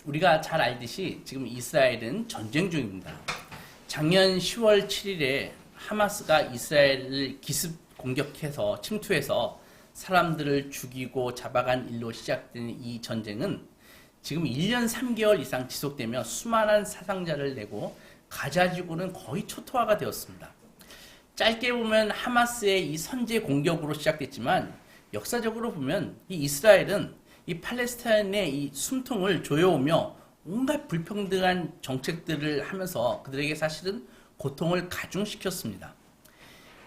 우리가 잘 알듯이 지금 이스라엘은 전쟁 중입니다. 작년 10월 7일에 하마스가 이스라엘을 기습 공격해서 침투해서 사람들을 죽이고 잡아간 일로 시작된 이 전쟁은 지금 1년 3개월 이상 지속되며 수많은 사상자를 내고 가자 지구는 거의 초토화가 되었습니다. 짧게 보면 하마스의 이 선제 공격으로 시작됐지만 역사적으로 보면 이 이스라엘은 이 팔레스타인의 이 숨통을 조여오며 온갖 불평등한 정책들을 하면서 그들에게 사실은 고통을 가중시켰습니다.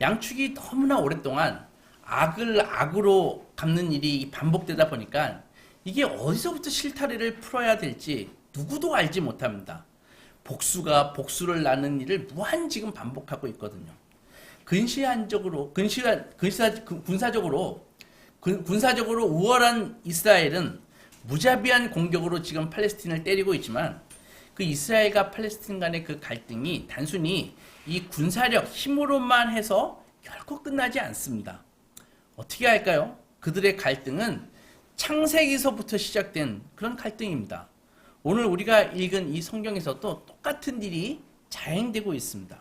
양축이 너무나 오랫동안 악을 악으로 갚는 일이 반복되다 보니까 이게 어디서부터 실타래를 풀어야 될지 누구도 알지 못합니다. 복수가 복수를 낳는 일을 무한 지금 반복하고 있거든요. 군사적으로 우월한 이스라엘은 무자비한 공격으로 지금 팔레스틴을 때리고 있지만 그 이스라엘과 팔레스틴 간의 그 갈등이 단순히 이 군사력, 힘으로만 해서 결코 끝나지 않습니다. 어떻게 할까요? 그들의 갈등은 창세기서부터 시작된 그런 갈등입니다. 오늘 우리가 읽은 이 성경에서도 똑같은 일이 자행되고 있습니다.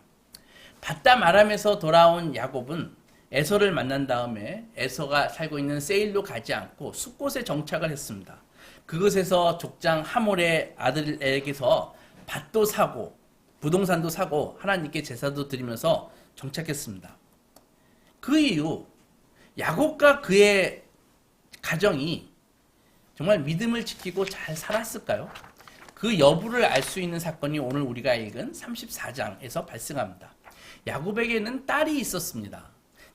바담 아람에서 돌아온 야곱은 에서를 만난 다음에 에서가 살고 있는 세일로 가지 않고 숲곳에 정착을 했습니다. 그곳에서 족장 하몰의 아들에게서 밭도 사고 부동산도 사고 하나님께 제사도 드리면서 정착했습니다. 그 이후 야곱과 그의 가정이 정말 믿음을 지키고 잘 살았을까요? 그 여부를 알 수 있는 사건이 오늘 우리가 읽은 34장에서 발생합니다. 야곱에게는 딸이 있었습니다.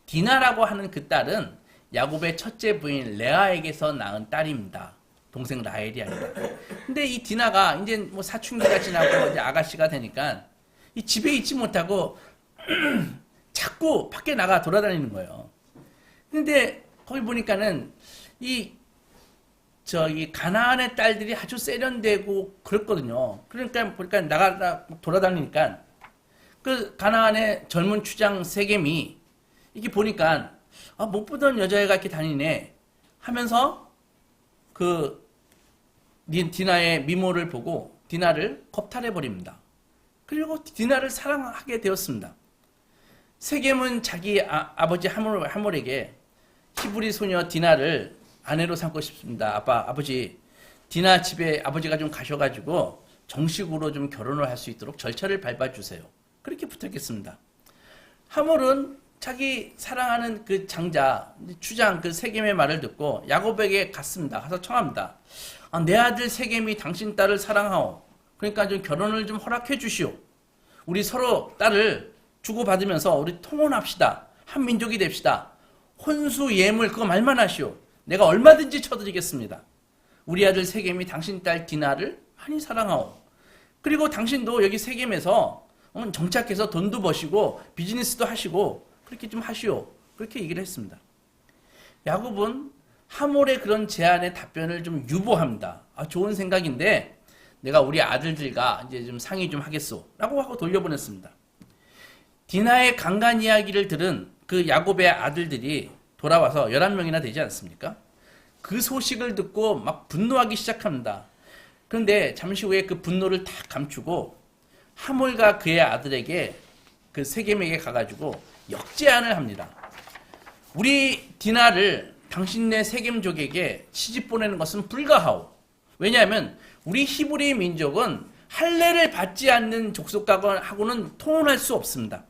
디나라고 하는 그 딸은 야곱의 첫째 부인 레아에게서 낳은 딸입니다. 동생 라헬이 아니라. 근데 이 디나가 이제 뭐 사춘기가 지나고 이제 아가씨가 되니까 이 집에 있지 못하고 자꾸 밖에 나가 돌아다니는 거예요. 근데 거기 보니까는 저기 가나안의 딸들이 아주 세련되고 그랬거든요. 그러니까 보니까 나가 돌아다니니까 그 가나안의 젊은 추장 세겜이 이게 보니까 못 보던 여자애가 이렇게 다니네 하면서 그 디나의 미모를 보고 디나를 겁탈해 버립니다. 그리고 디나를 사랑하게 되었습니다. 세겜은 자기 아버지 하몰에게 히브리 소녀 디나를 아내로 삼고 싶습니다. 아버지 디나 집에 아버지가 좀 가셔가지고 정식으로 좀 결혼을 할 수 있도록 절차를 밟아주세요. 그렇게 부탁했습니다. 하몰은 자기 사랑하는 그 장자 추장 그 세겜의 말을 듣고 야곱에게 갔습니다. 가서 청합니다. 내 아들 세겜이 당신 딸을 사랑하오. 그러니까 좀 결혼을 좀 허락해 주시오. 우리 서로 딸을 주고받으면서 우리 통혼합시다. 한 민족이 됩시다. 혼수 예물 그거 말만 하시오. 내가 얼마든지 쳐드리겠습니다. 우리 아들 세겜이 당신 딸 디나를 많이 사랑하오. 그리고 당신도 여기 세겜에서 정착해서 돈도 버시고 비즈니스도 하시고 그렇게 좀 하시오. 그렇게 얘기를 했습니다. 야곱은 하몰의 그런 제안에 답변을 좀 유보합니다. 좋은 생각인데 내가 우리 아들들과 이제 좀 상의 좀 하겠소. 라고 하고 돌려보냈습니다. 디나의 강간 이야기를 들은 그 야곱의 아들들이 돌아와서 11명이나 되지 않습니까? 그 소식을 듣고 막 분노하기 시작합니다. 그런데 잠시 후에 그 분노를 다 감추고 하몰과 그의 아들에게 그 세겜에게 가가지고 역제안을 합니다. 우리 디나를 당신네 세겜족에게 시집 보내는 것은 불가하오. 왜냐하면 우리 히브리 민족은 할례를 받지 않는 족속하고는 통혼할 수 없습니다.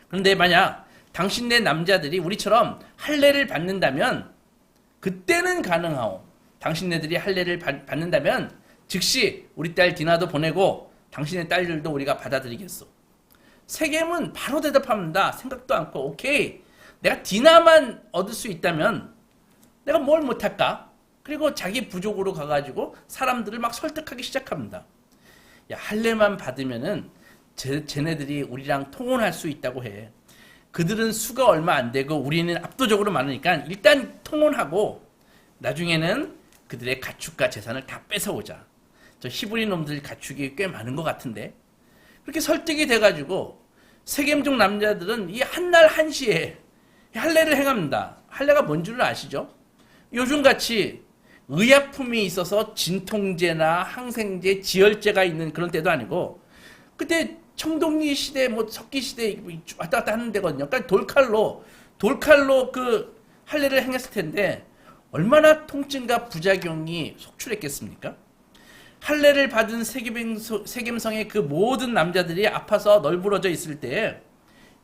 그런데 만약 당신네 남자들이 우리처럼 할례를 받는다면 그때는 가능하오. 당신네들이 할례를 받는다면 즉시 우리 딸 디나도 보내고 당신의 딸들도 우리가 받아들이겠소. 세겜은 바로 대답합니다. 생각도 않고 오케이. 내가 디나만 얻을 수 있다면 내가 뭘 못할까? 그리고 자기 부족으로 가가지고 사람들을 막 설득하기 시작합니다. 야, 할례만 받으면은 쟤네들이 우리랑 통혼할 수 있다고 해. 그들은 수가 얼마 안 되고 우리는 압도적으로 많으니까 일단 통혼하고 나중에는 그들의 가축과 재산을 다 뺏어오자. 저 히브리 놈들 가축이 꽤 많은 것 같은데. 그렇게 설득이 돼가지고 세겜족 남자들은 이 한날 한시에 할례를 행합니다. 할례가 뭔 줄 아시죠? 요즘같이 의약품이 있어서 진통제나 항생제, 지혈제가 있는 그런 때도 아니고 그때 청동기 시대, 뭐 석기 시대 왔다 갔다 하는 데거든요. 그러니까 돌칼로 그 할례를 행했을 텐데 얼마나 통증과 부작용이 속출했겠습니까? 할례를 받은 세겜성의 그 모든 남자들이 아파서 널브러져 있을 때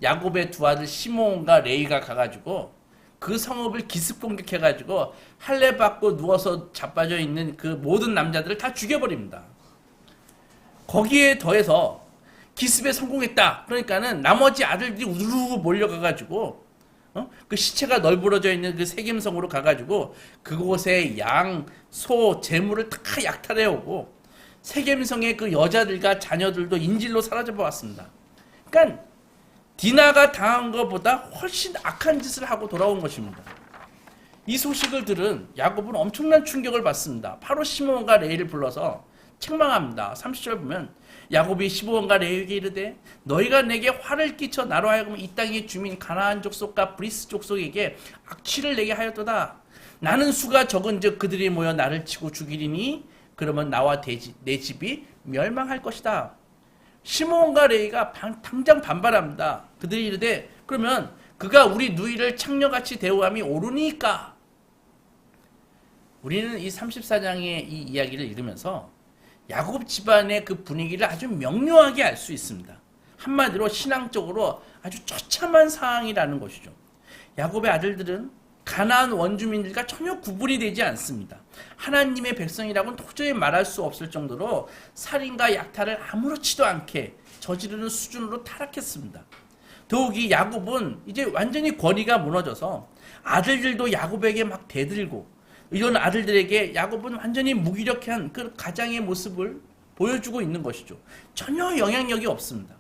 야곱의 두 아들 시므온과 레위가 가가지고 그 성읍을 기습 공격해가지고 할례 받고 누워서 자빠져 있는 그 모든 남자들을 다 죽여버립니다. 거기에 더해서 기습에 성공했다. 그러니까는 나머지 아들들이 우르르 몰려가가지고 그 시체가 널브러져 있는 그 세겜성으로 가가지고 그곳에 양, 소, 재물을 다 약탈해오고 세겜성의 그 여자들과 자녀들도 인질로 사라져 보았습니다. 그러니까 디나가 당한 것보다 훨씬 악한 짓을 하고 돌아온 것입니다. 이 소식을 들은 야곱은 엄청난 충격을 받습니다. 바로 시므온과 레위를 불러서 책망합니다. 30절 보면 야곱이 시므온과 레위에게 이르되 너희가 내게 화를 끼쳐 나로 하여금 이 땅의 주민 가나안 족속과 브리스 족속에게 악취를 내게 하였도다. 나는 수가 적은즉 그들이 모여 나를 치고 죽이리니 그러면 나와 내 집이 멸망할 것이다. 시므온과 레위가 당장 반발합니다. 그들이 이르되 그러면 그가 우리 누이를 창녀같이 대우함이 옳으니까. 우리는 이 34장의 이 이야기를 읽으면서 야곱 집안의 그 분위기를 아주 명료하게 알 수 있습니다. 한마디로 신앙적으로 아주 처참한 상황이라는 것이죠. 야곱의 아들들은 가나안 원주민들과 전혀 구분이 되지 않습니다. 하나님의 백성이라고는 도저히 말할 수 없을 정도로 살인과 약탈을 아무렇지도 않게 저지르는 수준으로 타락했습니다. 더욱이 야곱은 이제 완전히 권위가 무너져서 아들들도 야곱에게 막 대들고 이런 아들들에게 야곱은 완전히 무기력한 그 가장의 모습을 보여주고 있는 것이죠. 전혀 영향력이 없습니다.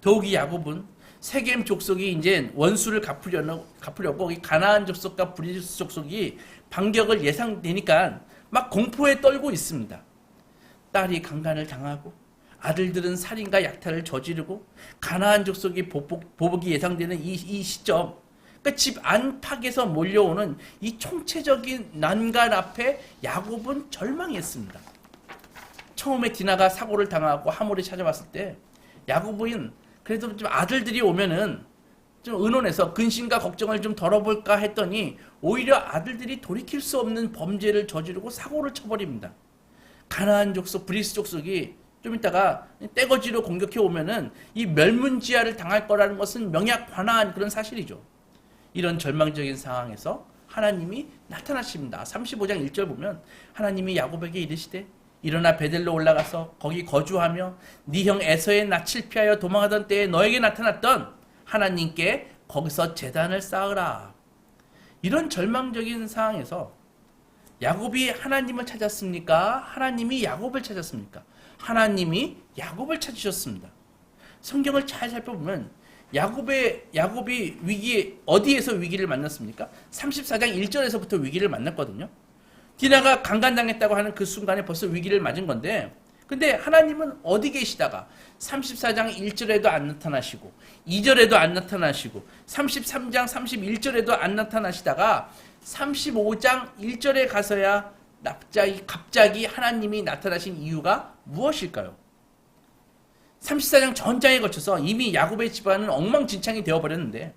더욱이 야곱은 세겜 족속이 이제 원수를 갚으려고 이 가나안 족속과 브리스 족속이 반격을 예상되니까 막 공포에 떨고 있습니다. 딸이 강간을 당하고 아들들은 살인과 약탈을 저지르고 가나안 족속이 보복이 예상되는 이 시점, 그러니까 집 안팎에서 몰려오는 이 총체적인 난간 앞에 야곱은 절망했습니다. 처음에 디나가 사고를 당하고 하몰이 찾아왔을 때 야곱은 그래도 좀 아들들이 오면은 좀 의논해서 근심과 걱정을 좀 덜어볼까 했더니 오히려 아들들이 돌이킬 수 없는 범죄를 저지르고 사고를 쳐버립니다. 가나안 족속, 브리스 족속이 좀 이따가 떼거지로 공격해 오면은 이 멸문지하를 당할 거라는 것은 명약관화한 그런 사실이죠. 이런 절망적인 상황에서 하나님이 나타나십니다. 35장 1절 보면 하나님이 야곱에게 이르시되 일어나 베델로 올라가서 거기 거주하며 네 형 에서의 낯을 피하여 도망하던 때에 너에게 나타났던 하나님께 거기서 제단을 쌓으라. 이런 절망적인 상황에서 야곱이 하나님을 찾았습니까? 하나님이 야곱을 찾았습니까? 하나님이 야곱을 찾으셨습니다. 성경을 잘 살펴보면 야곱이 어디에서 위기를 만났습니까? 34장 1절에서부터 위기를 만났거든요. 디나가 강간당했다고 하는 그 순간에 벌써 위기를 맞은 건데, 근데 하나님은 어디 계시다가 34장 1절에도 안 나타나시고 2절에도 안 나타나시고 33장 31절에도 안 나타나시다가 35장 1절에 가서야 갑자기 하나님이 나타나신 이유가 무엇일까요? 34장 전장에 거쳐서 이미 야곱의 집안은 엉망진창이 되어버렸는데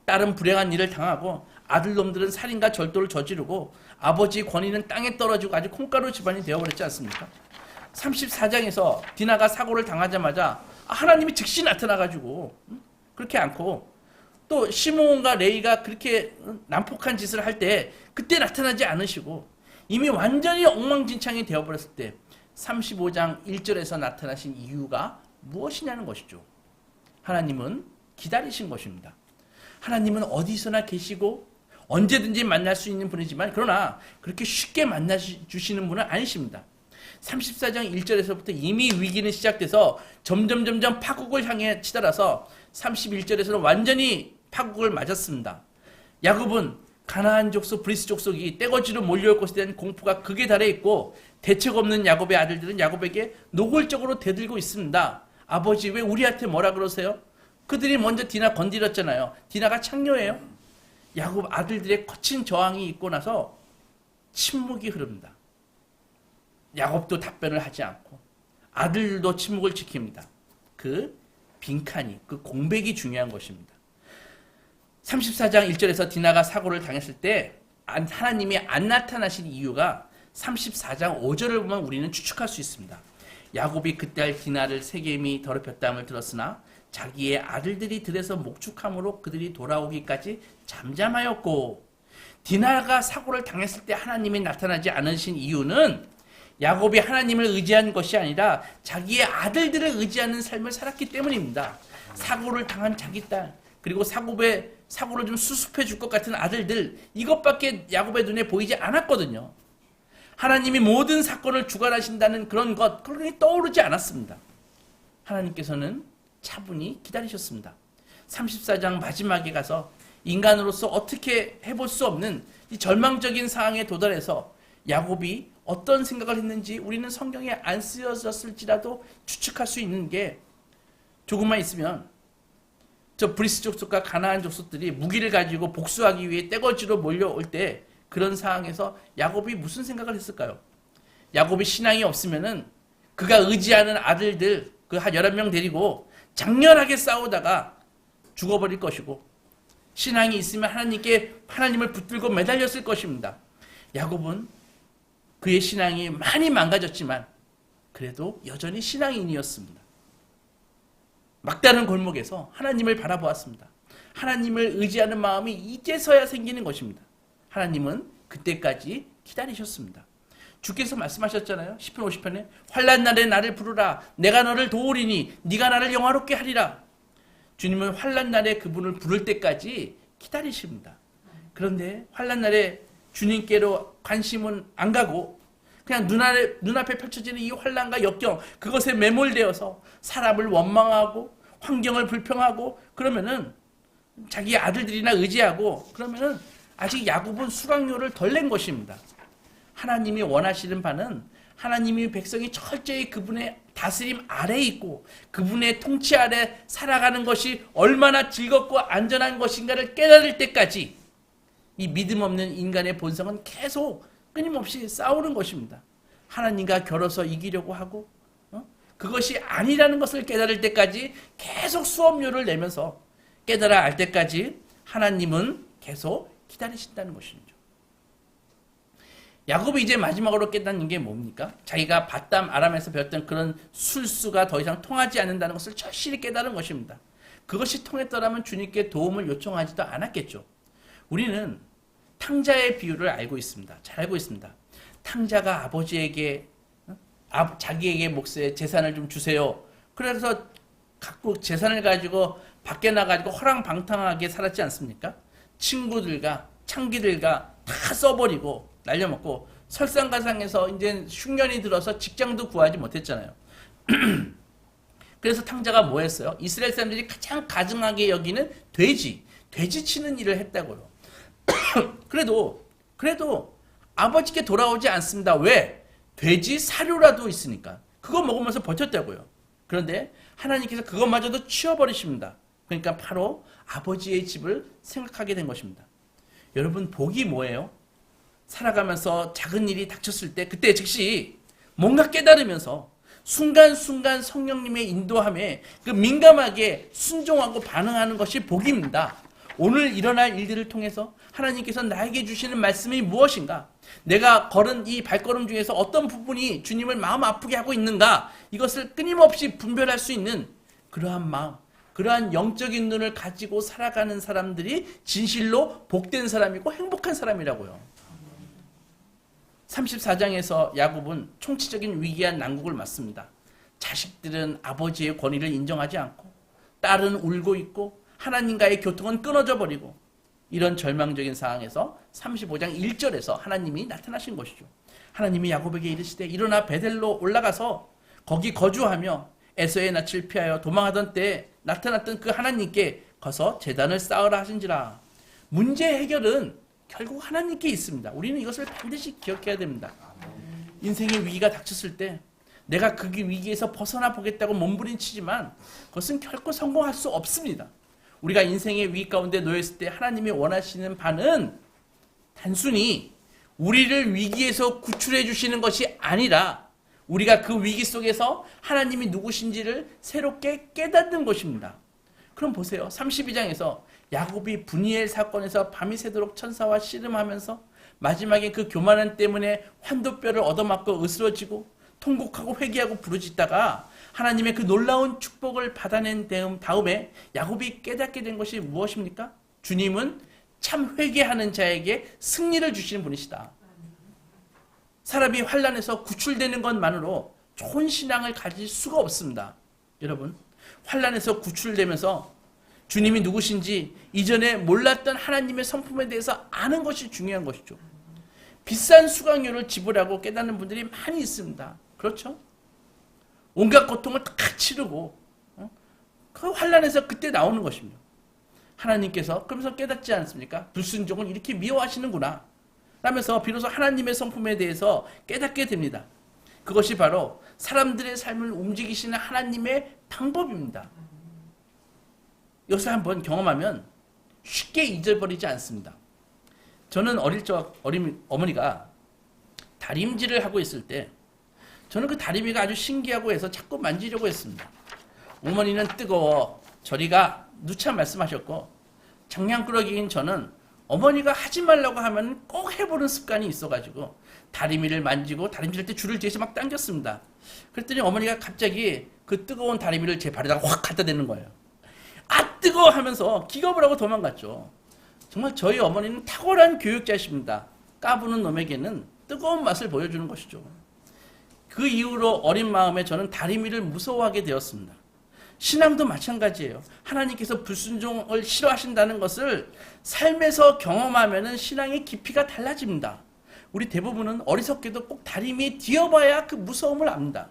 딸은 불행한 일을 당하고 아들놈들은 살인과 절도를 저지르고 아버지 권위는 땅에 떨어지고 아주 콩가루 집안이 되어버렸지 않습니까? 34장에서 디나가 사고를 당하자마자 하나님이 즉시 나타나가지고 그렇게 않고 또 시므온과 레위가 그렇게 난폭한 짓을 할 때 그때 나타나지 않으시고 이미 완전히 엉망진창이 되어버렸을 때 35장 1절에서 나타나신 이유가 무엇이냐는 것이죠. 하나님은 기다리신 것입니다. 하나님은 어디서나 계시고 언제든지 만날 수 있는 분이지만 그러나 그렇게 쉽게 만나주시는 분은 아니십니다. 34장 1절에서부터 이미 위기는 시작돼서 점점 파국을 향해 치달아서 31절에서는 완전히 파국을 맞았습니다. 야곱은 가나안 족속, 브리스 족속이 떼거지로 몰려올 것에 대한 공포가 극에 달해 있고 대책 없는 야곱의 아들들은 야곱에게 노골적으로 대들고 있습니다. 아버지 왜 우리한테 뭐라 그러세요? 그들이 먼저 디나 건드렸잖아요. 디나가 창녀예요. 야곱 아들들의 거친 저항이 있고 나서 침묵이 흐릅니다. 야곱도 답변을 하지 않고 아들도 침묵을 지킵니다. 그 빈칸이, 그 공백이 중요한 것입니다. 34장 1절에서 디나가 사고를 당했을 때 하나님이 안 나타나신 이유가 34장 5절을 보면 우리는 추측할 수 있습니다. 야곱이 그딸 디나를 세겜이 더럽혔다함을 들었으나 자기의 아들들이 들에서 목축함으로 그들이 돌아오기까지 잠잠하였고, 디나가 사고를 당했을 때 하나님이 나타나지 않으신 이유는 야곱이 하나님을 의지한 것이 아니라 자기의 아들들을 의지하는 삶을 살았기 때문입니다. 사고를 당한 자기 딸, 그리고 사고를 좀 수습해 줄 것 같은 아들들, 이것밖에 야곱의 눈에 보이지 않았거든요. 하나님이 모든 사건을 주관하신다는 그런 것, 그런 떠오르지 않았습니다. 하나님께서는 차분히 기다리셨습니다. 34장 마지막에 가서 인간으로서 어떻게 해볼 수 없는 이 절망적인 상황에 도달해서 야곱이 어떤 생각을 했는지 우리는 성경에 안 쓰여졌을지라도 추측할 수 있는 게, 조금만 있으면 저 브리스 족속과 가나안 족속들이 무기를 가지고 복수하기 위해 떼거지로 몰려올 때 그런 상황에서 야곱이 무슨 생각을 했을까요? 야곱이 신앙이 없으면은 그가 의지하는 아들들 그 한 11명 데리고 장렬하게 싸우다가 죽어버릴 것이고, 신앙이 있으면 하나님을 붙들고 매달렸을 것입니다. 야곱은 그의 신앙이 많이 망가졌지만 그래도 여전히 신앙인이었습니다. 막다른 골목에서 하나님을 바라보았습니다. 하나님을 의지하는 마음이 이제서야 생기는 것입니다. 하나님은 그때까지 기다리셨습니다. 주께서 말씀하셨잖아요. 시편 50편에 환난 날에 나를 부르라. 내가 너를 도우리니 네가 나를 영화롭게 하리라. 주님은 환난 날에 그분을 부를 때까지 기다리십니다. 그런데 환난 날에 주님께로 관심은 안 가고 그냥 눈앞에 펼쳐지는 이 환난과 역경, 그것에 매몰되어서 사람을 원망하고 환경을 불평하고 그러면은 자기 아들들이나 의지하고 그러면은 아직 야곱은 수강료를 덜 낸 것입니다. 하나님이 원하시는 바는 하나님이 백성이 철저히 그분의 다스림 아래에 있고 그분의 통치 아래 살아가는 것이 얼마나 즐겁고 안전한 것인가를 깨달을 때까지 이 믿음 없는 인간의 본성은 계속 끊임없이 싸우는 것입니다. 하나님과 겨뤄서 이기려고 하고 그것이 아니라는 것을 깨달을 때까지 계속 수업료를 내면서 깨달아 알 때까지 하나님은 계속 기다리신다는 것이죠. 야곱이 이제 마지막으로 깨닫는 게 뭡니까? 자기가 바담 아람에서 배웠던 그런 술수가 더 이상 통하지 않는다는 것을 절실히 깨달은 것입니다. 그것이 통했더라면 주님께 도움을 요청하지도 않았겠죠. 우리는 탕자의 비유를 알고 있습니다. 잘 알고 있습니다. 탕자가 아버지에게 자기에게 몫의 재산을 좀 주세요. 그래서 갖고 재산을 가지고 밖에 나가지고 허랑방탕하게 살았지 않습니까? 친구들과 창기들과 다 써버리고 날려먹고 설상가상에서 이제 흉년이 들어서 직장도 구하지 못했잖아요. 그래서 탕자가 뭐 했어요? 이스라엘 사람들이 가장 가증하게 여기는 돼지 치는 일을 했다고요. 그래도 아버지께 돌아오지 않습니다. 왜? 돼지 사료라도 있으니까. 그거 먹으면서 버텼다고요. 그런데 하나님께서 그것마저도 치워버리십니다. 그러니까 바로 아버지의 집을 생각하게 된 것입니다. 여러분, 복이 뭐예요? 살아가면서 작은 일이 닥쳤을 때 그때 즉시 뭔가 깨달으면서 순간순간 성령님의 인도함에 그 민감하게 순종하고 반응하는 것이 복입니다. 오늘 일어날 일들을 통해서 하나님께서 나에게 주시는 말씀이 무엇인가? 내가 걸은 이 발걸음 중에서 어떤 부분이 주님을 마음 아프게 하고 있는가? 이것을 끊임없이 분별할 수 있는 그러한 마음, 그러한 영적인 눈을 가지고 살아가는 사람들이 진실로 복된 사람이고 행복한 사람이라고요. 34장에서 야곱은 총체적인 위기와 난국을 맞습니다. 자식들은 아버지의 권위를 인정하지 않고 딸은 울고 있고 하나님과의 교통은 끊어져 버리고 이런 절망적인 상황에서 35장 1절에서 하나님이 나타나신 것이죠. 하나님이 야곱에게 이르시되 일어나 베델로 올라가서 거기 거주하며 에서의 낯을 피하여 도망하던 때에 나타났던 그 하나님께 가서 제단을 쌓으라 하신지라. 문제 해결은 결국 하나님께 있습니다. 우리는 이것을 반드시 기억해야 됩니다. 인생의 위기가 닥쳤을 때 내가 그 위기에서 벗어나 보겠다고 몸부림치지만 그것은 결코 성공할 수 없습니다. 우리가 인생의 위기 가운데 놓였을 때 하나님이 원하시는 바는 단순히 우리를 위기에서 구출해 주시는 것이 아니라 우리가 그 위기 속에서 하나님이 누구신지를 새롭게 깨닫는 것입니다. 그럼 보세요. 32장에서 야곱이 분이엘 사건에서 밤이 새도록 천사와 씨름하면서 마지막에 그 교만함 때문에 환도뼈를 얻어맞고 으스러지고 통곡하고 회개하고 부르짖다가 하나님의 그 놀라운 축복을 받아낸 다음에 야곱이 깨닫게 된 것이 무엇입니까? 주님은 참 회개하는 자에게 승리를 주시는 분이시다. 사람이 환난에서 구출되는 것만으로 좋은 신앙을 가질 수가 없습니다. 여러분, 환난에서 구출되면서 주님이 누구신지 이전에 몰랐던 하나님의 성품에 대해서 아는 것이 중요한 것이죠. 비싼 수강료를 지불하고 깨닫는 분들이 많이 있습니다. 그렇죠? 온갖 고통을 다 치르고 그 환난에서 그때 나오는 것입니다. 하나님께서 그러면서 깨닫지 않습니까? 불순종을 이렇게 미워하시는구나 라면서 비로소 하나님의 성품에 대해서 깨닫게 됩니다. 그것이 바로 사람들의 삶을 움직이시는 하나님의 방법입니다. 여기서 한번 경험하면 쉽게 잊어버리지 않습니다. 저는 어릴 적 어머니가 다림질을 하고 있을 때 저는 그 다리미가 아주 신기하고 해서 자꾸 만지려고 했습니다. 어머니는 뜨거워 저리가 누차 말씀하셨고 장량꾸러기인 저는 어머니가 하지 말라고 하면 꼭 해보는 습관이 있어가지고 다리미를 만지고 다림질 때 줄을 뒤에서 막 당겼습니다. 그랬더니 어머니가 갑자기 그 뜨거운 다리미를 제 발에다가 확 갖다 대는 거예요. 아 뜨거워 하면서 기겁을 하고 도망갔죠. 정말 저희 어머니는 탁월한 교육자십니다. 까부는 놈에게는 뜨거운 맛을 보여주는 것이죠. 그 이후로 어린 마음에 저는 다리미를 무서워하게 되었습니다. 신앙도 마찬가지예요. 하나님께서 불순종을 싫어하신다는 것을 삶에서 경험하면 신앙의 깊이가 달라집니다. 우리 대부분은 어리석게도 꼭 다리미에 뒤어봐야 그 무서움을 압니다.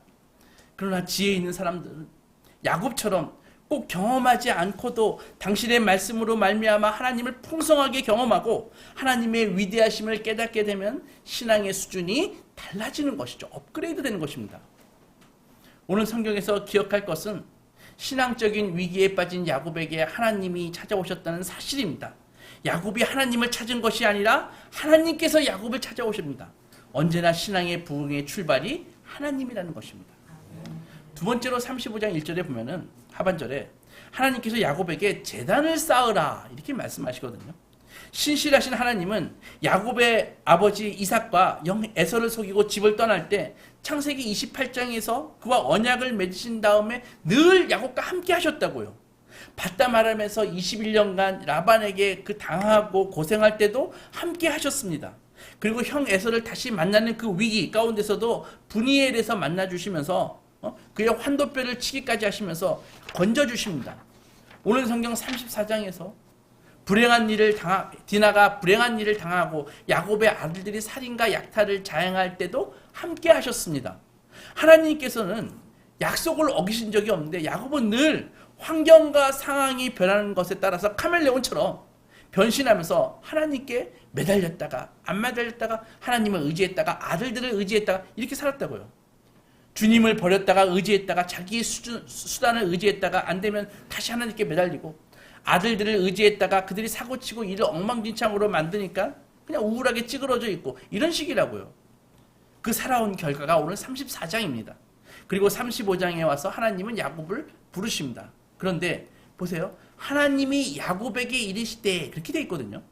그러나 지혜 있는 사람들은 야곱처럼 꼭 경험하지 않고도 당신의 말씀으로 말미암아 하나님을 풍성하게 경험하고 하나님의 위대하심을 깨닫게 되면 신앙의 수준이 달라지는 것이죠. 업그레이드 되는 것입니다. 오늘 성경에서 기억할 것은 신앙적인 위기에 빠진 야곱에게 하나님이 찾아오셨다는 사실입니다. 야곱이 하나님을 찾은 것이 아니라 하나님께서 야곱을 찾아오십니다. 언제나 신앙의 부흥의 출발이 하나님이라는 것입니다. 두 번째로 35장 1절에 보면은 하반절에 하나님께서 야곱에게 제단을 쌓으라 이렇게 말씀하시거든요. 신실하신 하나님은 야곱의 아버지 이삭과 형 에서를 속이고 집을 떠날 때 창세기 28장에서 그와 언약을 맺으신 다음에 늘 야곱과 함께 하셨다고요. 바담 아람에서 21년간 라반에게 그 당하고 고생할 때도 함께 하셨습니다. 그리고 형 에서를 다시 만나는 그 위기 가운데서도 브니엘에서 만나주시면서 그의 환도뼈를 치기까지 하시면서 건져주십니다. 오늘 성경 34장에서 디나가 불행한 일을 당하고 야곱의 아들들이 살인과 약탈을 자행할 때도 함께 하셨습니다. 하나님께서는 약속을 어기신 적이 없는데 야곱은 늘 환경과 상황이 변하는 것에 따라서 카멜레온처럼 변신하면서 하나님께 매달렸다가 안 매달렸다가 하나님을 의지했다가 아들들을 의지했다가 이렇게 살았다고요. 주님을 버렸다가 의지했다가 자기의 수단을 의지했다가 안 되면 다시 하나님께 매달리고 아들들을 의지했다가 그들이 사고치고 일을 엉망진창으로 만드니까 그냥 우울하게 찌그러져 있고 이런 식이라고요. 그 살아온 결과가 오늘 34장입니다. 그리고 35장에 와서 하나님은 야곱을 부르십니다. 그런데 보세요. 하나님이 야곱에게 이르시되 그렇게 돼 있거든요.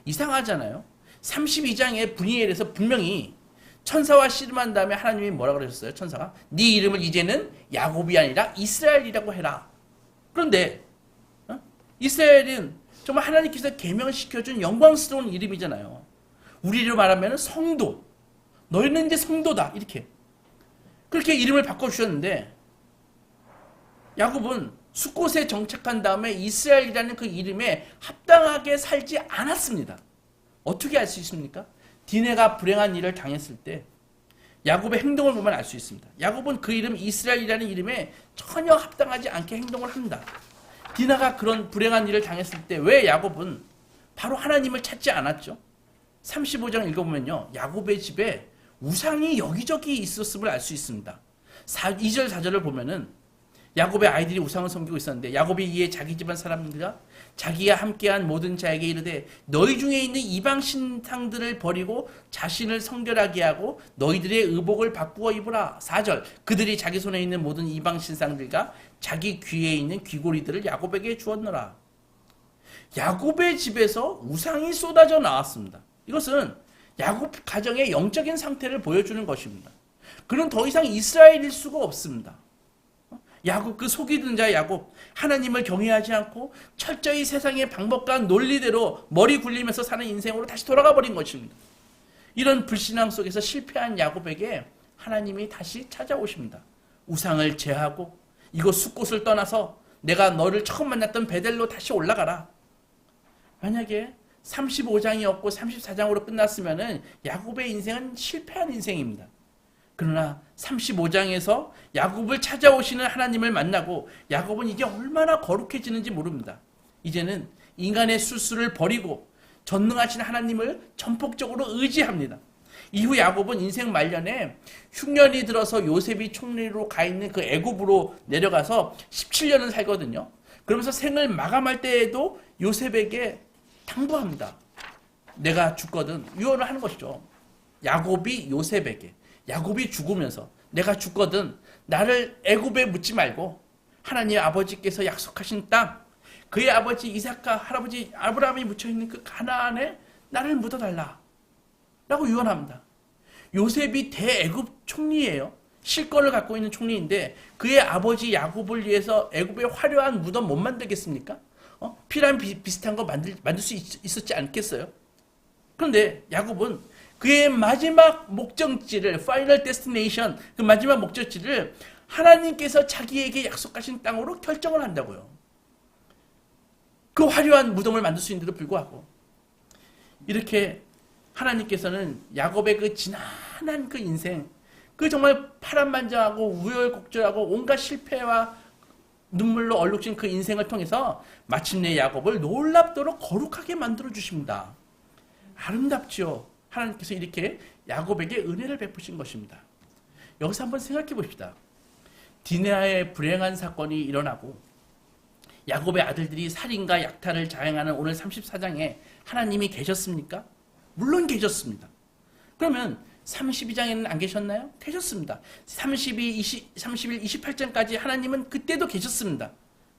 이상하잖아요. 32장에 브니엘에서 분명히 천사와 씨름한 다음에 하나님이 뭐라 그러셨어요? 천사가 네 이름을 이제는 야곱이 아니라 이스라엘이라고 해라. 그런데 이스라엘은 정말 하나님께서 계명시켜준 영광스러운 이름이잖아요. 우리로 말하면 성도. 너희는 이제 성도다. 이렇게. 그렇게 이름을 바꿔주셨는데 야곱은 숫곳에 정착한 다음에 이스라엘이라는 그 이름에 합당하게 살지 않았습니다. 어떻게 알 수 있습니까? 디네가 불행한 일을 당했을 때 야곱의 행동을 보면 알 수 있습니다. 야곱은 그 이름 이스라엘이라는 이름에 전혀 합당하지 않게 행동을 합니다. 디나가 그런 불행한 일을 당했을 때 왜 야곱은 바로 하나님을 찾지 않았죠? 35장 읽어보면요. 야곱의 집에 우상이 여기저기 있었음을 알 수 있습니다. 2절 4절을 보면은 야곱의 아이들이 우상을 섬기고 있었는데 야곱이 이에 자기 집안 사람들과 자기와 함께한 모든 자에게 이르되 너희 중에 있는 이방 신상들을 버리고 자신을 성결하게 하고 너희들의 의복을 바꾸어 입으라. 4절 그들이 자기 손에 있는 모든 이방 신상들과 자기 귀에 있는 귀고리들을 야곱에게 주었노라. 야곱의 집에서 우상이 쏟아져 나왔습니다. 이것은 야곱 가정의 영적인 상태를 보여주는 것입니다. 그는 더 이상 이스라엘일 수가 없습니다. 야곱, 그 속이 든 자 야곱, 하나님을 경외하지 않고 철저히 세상의 방법과 논리대로 머리 굴리면서 사는 인생으로 다시 돌아가 버린 것입니다. 이런 불신앙 속에서 실패한 야곱에게 하나님이 다시 찾아오십니다. 우상을 제하고 이곳 숫곳을 떠나서 내가 너를 처음 만났던 베델로 다시 올라가라. 만약에 35장이었고 34장으로 끝났으면 야곱의 인생은 실패한 인생입니다. 그러나 35장에서 야곱을 찾아오시는 하나님을 만나고 야곱은 이제 얼마나 거룩해지는지 모릅니다. 이제는 인간의 수술을 버리고 전능하신 하나님을 전폭적으로 의지합니다. 이후 야곱은 인생 말년에 흉년이 들어서 요셉이 총리로 가 있는 그 애굽으로 내려가서 17년을 살거든요. 그러면서 생을 마감할 때에도 요셉에게 당부합니다. 내가 죽거든, 유언을 하는 것이죠. 야곱이 요셉에게, 야곱이 죽으면서 내가 죽거든 나를 애굽에 묻지 말고 하나님 아버지께서 약속하신 땅, 그의 아버지 이삭과 할아버지 아브라함이 묻혀있는 그 가나안에 나를 묻어달라 라고 유언합니다. 요셉이 대애굽 총리예요. 실권을 갖고 있는 총리인데 그의 아버지 야곱을 위해서 애굽에 화려한 무덤 못 만들겠습니까? 피라미 비슷한 거 만들 수 있었지 않겠어요? 그런데 야곱은 그의 마지막 목적지를, 파이널 데스티네이션, 그 마지막 목적지를 하나님께서 자기에게 약속하신 땅으로 결정을 한다고요. 그 화려한 무덤을 만들 수 있는데도 불구하고 이렇게 하나님께서는 야곱의 그 지난한 그 인생, 그 정말 파란만장하고 우열곡절하고 온갖 실패와 눈물로 얼룩진 그 인생을 통해서 마침내 야곱을 놀랍도록 거룩하게 만들어 주십니다. 아름답지요. 하나님께서 이렇게 야곱에게 은혜를 베푸신 것입니다. 여기서 한번 생각해 봅시다. 디나의 불행한 사건이 일어나고 야곱의 아들들이 살인과 약탈을 자행하는 오늘 34장에 하나님이 계셨습니까? 물론 계셨습니다. 그러면 32장에는 안 계셨나요? 계셨습니다. 31, 28장까지 하나님은 그때도 계셨습니다.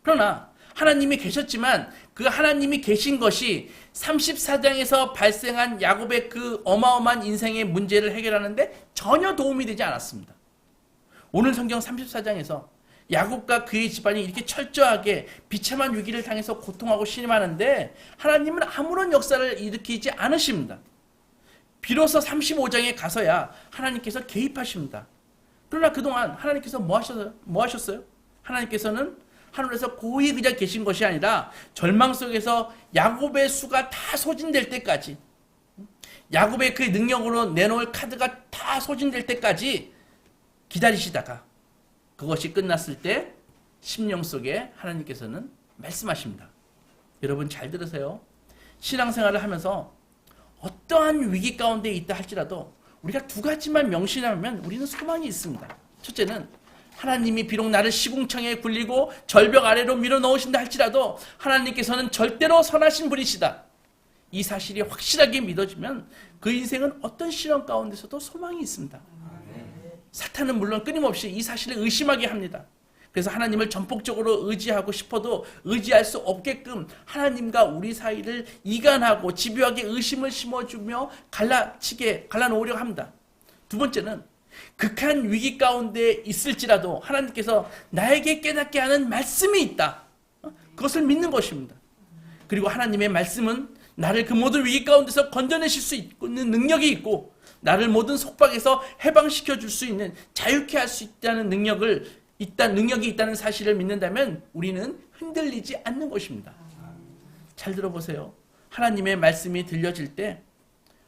그러나 하나님이 계셨지만 그 하나님이 계신 것이 34장에서 발생한 야곱의 그 어마어마한 인생의 문제를 해결하는데 전혀 도움이 되지 않았습니다. 오늘 성경 34장에서 야곱과 그의 집안이 이렇게 철저하게 비참한 위기를 당해서 고통하고 신음하는데 하나님은 아무런 역사를 일으키지 않으십니다. 비로소 35장에 가서야 하나님께서 개입하십니다. 그러나 그동안 하나님께서 뭐 하셨어요? 하나님께서는 하늘에서 고이 그냥 계신 것이 아니라 절망 속에서 야곱의 수가 다 소진될 때까지, 야곱의 그 능력으로 내놓을 카드가 다 소진될 때까지 기다리시다가 그것이 끝났을 때 심령 속에 하나님께서는 말씀하십니다. 여러분 잘 들으세요. 신앙생활을 하면서 어떠한 위기 가운데 있다 할지라도 우리가 두 가지만 명심하면 우리는 소망이 있습니다. 첫째는 하나님이 비록 나를 시궁창에 굴리고 절벽 아래로 밀어넣으신다 할지라도 하나님께서는 절대로 선하신 분이시다. 이 사실이 확실하게 믿어지면 그 인생은 어떤 시련 가운데서도 소망이 있습니다. 사탄은 물론 끊임없이 이 사실을 의심하게 합니다. 그래서 하나님을 전폭적으로 의지하고 싶어도 의지할 수 없게끔 하나님과 우리 사이를 이간하고 집요하게 의심을 심어주며 갈라놓으려고 합니다. 두 번째는 극한 위기 가운데 있을지라도 하나님께서 나에게 깨닫게 하는 말씀이 있다. 그것을 믿는 것입니다. 그리고 하나님의 말씀은 나를 그 모든 위기 가운데서 건져내실 수 있는 능력이 있고 나를 모든 속박에서 해방시켜 줄 수 있는, 자유케 할 수 있다는 능력이 있다는 사실을 믿는다면 우리는 흔들리지 않는 것입니다. 잘 들어보세요. 하나님의 말씀이 들려질 때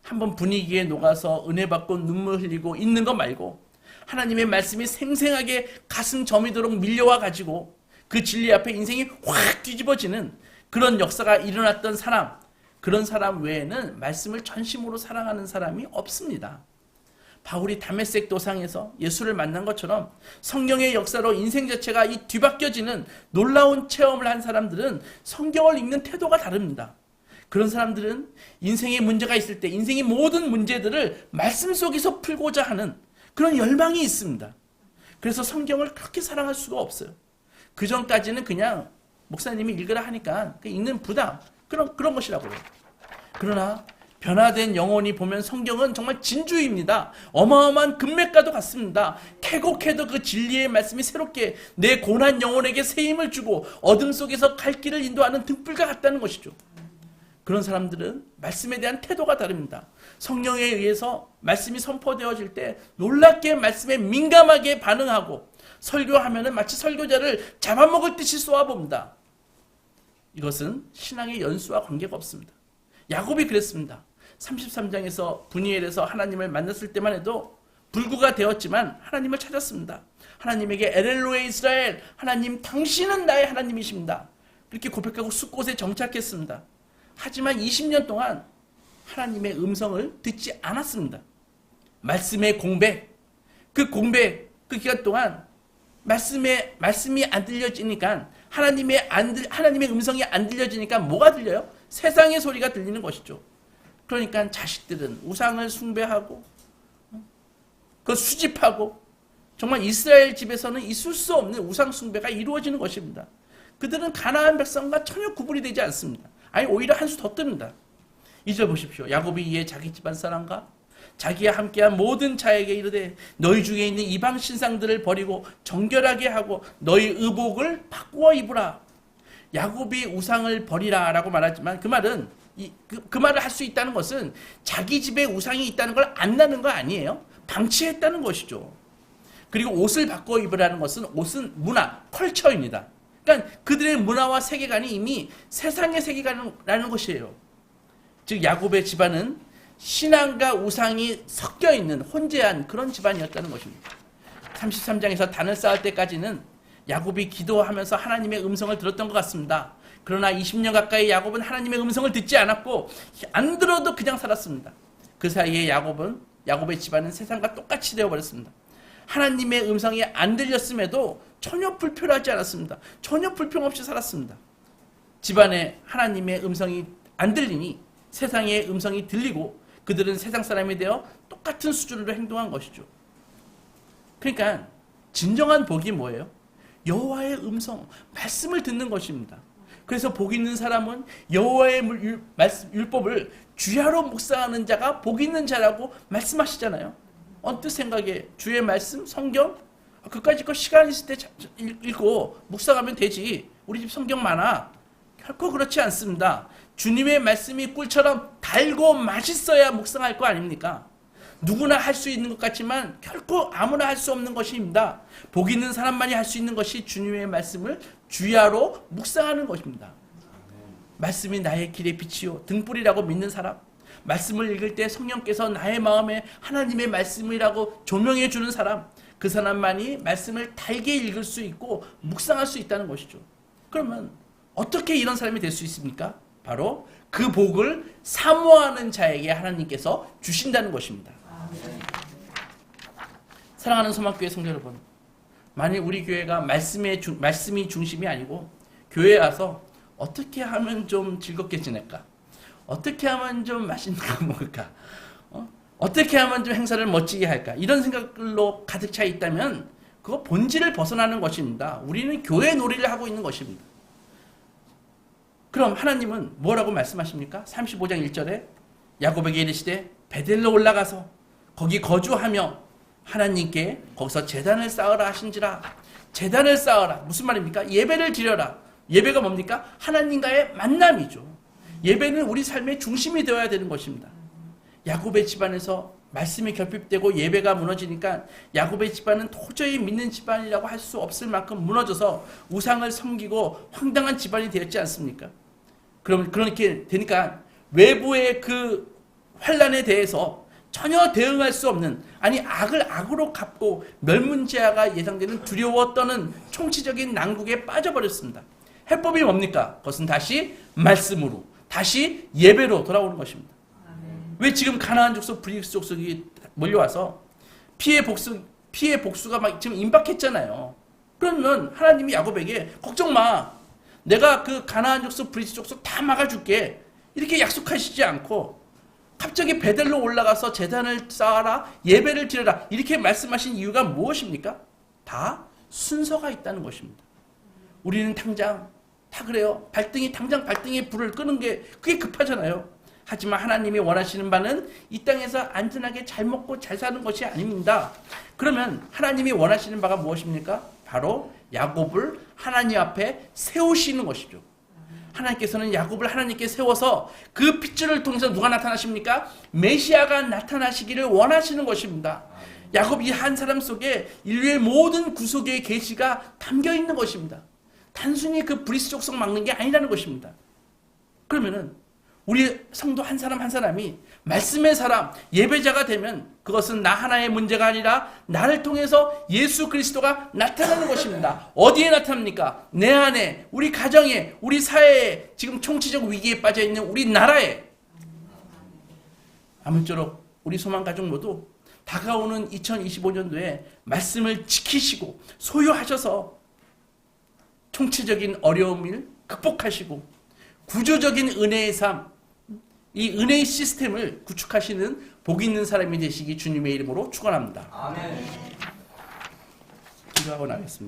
한번 분위기에 녹아서 은혜 받고 눈물 흘리고 있는 거 말고 하나님의 말씀이 생생하게 가슴 저미도록 밀려와 가지고 그 진리 앞에 인생이 확 뒤집어지는 그런 역사가 일어났던 사람, 그런 사람 외에는 말씀을 전심으로 사랑하는 사람이 없습니다. 바울이 다메섹 도상에서 예수를 만난 것처럼 성경의 역사로 인생 자체가 이 뒤바뀌어지는 놀라운 체험을 한 사람들은 성경을 읽는 태도가 다릅니다. 그런 사람들은 인생에 문제가 있을 때 인생의 모든 문제들을 말씀 속에서 풀고자 하는 그런 열망이 있습니다. 그래서 성경을 그렇게 사랑할 수가 없어요. 그 전까지는 그냥 목사님이 읽으라 하니까 읽는 부담 그런 것이라고요. 그러나 변화된 영혼이 보면 성경은 정말 진주입니다. 어마어마한 금맥과도 같습니다. 캐곡해도 그 진리의 말씀이 새롭게 내 고난 영혼에게 새 힘을 주고 어둠 속에서 갈 길을 인도하는 등불과 같다는 것이죠. 그런 사람들은 말씀에 대한 태도가 다릅니다. 성령에 의해서 말씀이 선포되어질 때 놀랍게 말씀에 민감하게 반응하고 설교하면은 마치 설교자를 잡아먹을 듯이 쏘아봅니다. 이것은 신앙의 연수와 관계가 없습니다. 야곱이 그랬습니다. 33장에서 분이엘에서 하나님을 만났을 때만 해도 불구가 되었지만 하나님을 찾았습니다. 하나님에게 엘엘로에 이스라엘, 하나님 당신은 나의 하나님이십니다. 그렇게 고백하고 숲곳에 정착했습니다. 하지만 20년 동안 하나님의 음성을 듣지 않았습니다. 말씀의 공백, 그 기간 동안 말씀이 안 들려지니까 하나님의 음성이 안 들려지니까 뭐가 들려요? 세상의 소리가 들리는 것이죠. 그러니까 자식들은 우상을 숭배하고 그 수집하고 정말 이스라엘 집에서는 있을 수 없는 우상 숭배가 이루어지는 것입니다. 그들은 가나안 백성과 전혀 구분이 되지 않습니다. 아니 오히려 한 수 더 뜹니다. 2절 보십시오. 야곱이 이에 자기 집안 사람과 자기와 함께한 모든 자에게 이르되 너희 중에 있는 이방 신상들을 버리고 정결하게 하고 너희 의복을 바꾸어 입으라. 야곱이 우상을 버리라 라고 말하지만 그 말은 그 말을 할 수 있다는 것은 자기 집에 우상이 있다는 걸 안다는 거 아니에요. 방치했다는 것이죠. 그리고 옷을 바꿔 입으라는 것은 옷은 문화, 컬처입니다. 그러니까 그들의 문화와 세계관이 이미 세상의 세계관이라는 것이에요. 즉 야곱의 집안은 신앙과 우상이 섞여 있는 혼재한 그런 집안이었다는 것입니다. 33장에서 단을 쌓을 때까지는 야곱이 기도하면서 하나님의 음성을 들었던 것 같습니다. 그러나 20년 가까이 야곱은 하나님의 음성을 듣지 않았고 안 들어도 그냥 살았습니다. 그 사이에 야곱의 집안은 세상과 똑같이 되어버렸습니다. 하나님의 음성이 안 들렸음에도 전혀 불편하지 않았습니다. 전혀 불평 없이 살았습니다. 집안에 하나님의 음성이 안 들리니 세상의 음성이 들리고 그들은 세상 사람이 되어 똑같은 수준으로 행동한 것이죠. 그러니까 진정한 복이 뭐예요? 여호와의 음성, 말씀을 듣는 것입니다. 그래서 복 있는 사람은 여호와의 율법을 주야로 묵상하는 자가 복 있는 자라고 말씀하시잖아요. 언뜻 생각에 주의 말씀, 성경 그까짓 거 시간 있을 때 읽고 묵상하면 되지. 우리 집 성경 많아. 결코 그렇지 않습니다. 주님의 말씀이 꿀처럼 달고 맛있어야 묵상할 거 아닙니까? 누구나 할 수 있는 것 같지만 결코 아무나 할 수 없는 것입니다. 복 있는 사람만이 할 수 있는 것이 주님의 말씀을 주야로 묵상하는 것입니다. 말씀이 나의 길의 빛이요 등불이라고 믿는 사람, 말씀을 읽을 때 성령께서 나의 마음에 하나님의 말씀이라고 조명해 주는 사람, 그 사람만이 말씀을 달게 읽을 수 있고 묵상할 수 있다는 것이죠. 그러면 어떻게 이런 사람이 될 수 있습니까? 바로 그 복을 사모하는 자에게 하나님께서 주신다는 것입니다. 사랑하는 소망교회 성도 여러분, 만일 우리 교회가 말씀이 중심이 아니고 교회에 와서 어떻게 하면 좀 즐겁게 지낼까? 어떻게 하면 좀 맛있는 거 먹을까? 어떻게 하면 좀 행사를 멋지게 할까? 이런 생각들로 가득 차 있다면 그거 본질을 벗어나는 것입니다. 우리는 교회 놀이를 하고 있는 것입니다. 그럼 하나님은 뭐라고 말씀하십니까? 35장 1절에 야곱에게 이르시되 베델로 올라가서 거기 거주하며 하나님께 거기서 제단을 쌓으라 하신지라. 제단을 쌓으라. 무슨 말입니까? 예배를 드려라. 예배가 뭡니까? 하나님과의 만남이죠. 예배는 우리 삶의 중심이 되어야 되는 것입니다. 야곱의 집안에서 말씀이 결핍되고 예배가 무너지니까 야곱의 집안은 도저히 믿는 집안이라고 할 수 없을 만큼 무너져서 우상을 섬기고 황당한 집안이 되었지 않습니까? 그럼 그렇게 되니까 외부의 그 환난에 대해서 전혀 대응할 수 없는, 아니 악을 악으로 갚고 멸문제하가 예상되는 두려워 떠는 총체적인 난국에 빠져버렸습니다. 해법이 뭡니까? 그것은 다시 말씀으로, 다시 예배로 돌아오는 것입니다. 왜 지금 가나안 족속, 브리스 족속이 몰려와서 피해 복수가 막 지금 임박했잖아요. 그러면 하나님이 야곱에게 걱정 마. 내가 그 가나안 족속, 브리스 족속 다 막아줄게. 이렇게 약속하시지 않고 갑자기 베델로 올라가서 제단을 쌓아라, 예배를 드려라 이렇게 말씀하신 이유가 무엇입니까? 다 순서가 있다는 것입니다. 우리는 당장 다 그래요. 당장 발등에 불을 끄는 게 그게 급하잖아요. 하지만 하나님이 원하시는 바는 이 땅에서 안전하게 잘 먹고 잘 사는 것이 아닙니다. 그러면 하나님이 원하시는 바가 무엇입니까? 바로 야곱을 하나님 앞에 세우시는 것이죠. 하나님께서는 야곱을 하나님께 세워서 그 핏줄을 통해서 누가 나타나십니까? 메시아가 나타나시기를 원하시는 것입니다. 야곱 이 한 사람 속에 인류의 모든 구속의 계시가 담겨 있는 것입니다. 단순히 그 브리스 족속 막는 게 아니라는 것입니다. 그러면은 우리 성도 한 사람 한 사람이 말씀의 사람, 예배자가 되면 그것은 나 하나의 문제가 아니라 나를 통해서 예수 그리스도가 나타나는 것입니다. 어디에 나타납니까? 내 안에, 우리 가정에, 우리 사회에, 지금 총체적 위기에 빠져 있는 우리 나라에. 아무쪼록 우리 소망가족 모두 다가오는 2025년도에 말씀을 지키시고 소유하셔서 총체적인 어려움을 극복하시고 구조적인 은혜의 삶, 이 은혜의 시스템을 구축하시는 복 있는 사람이 되시기 주님의 이름으로 축원합니다. 아멘. 기도하고 나겠습니다.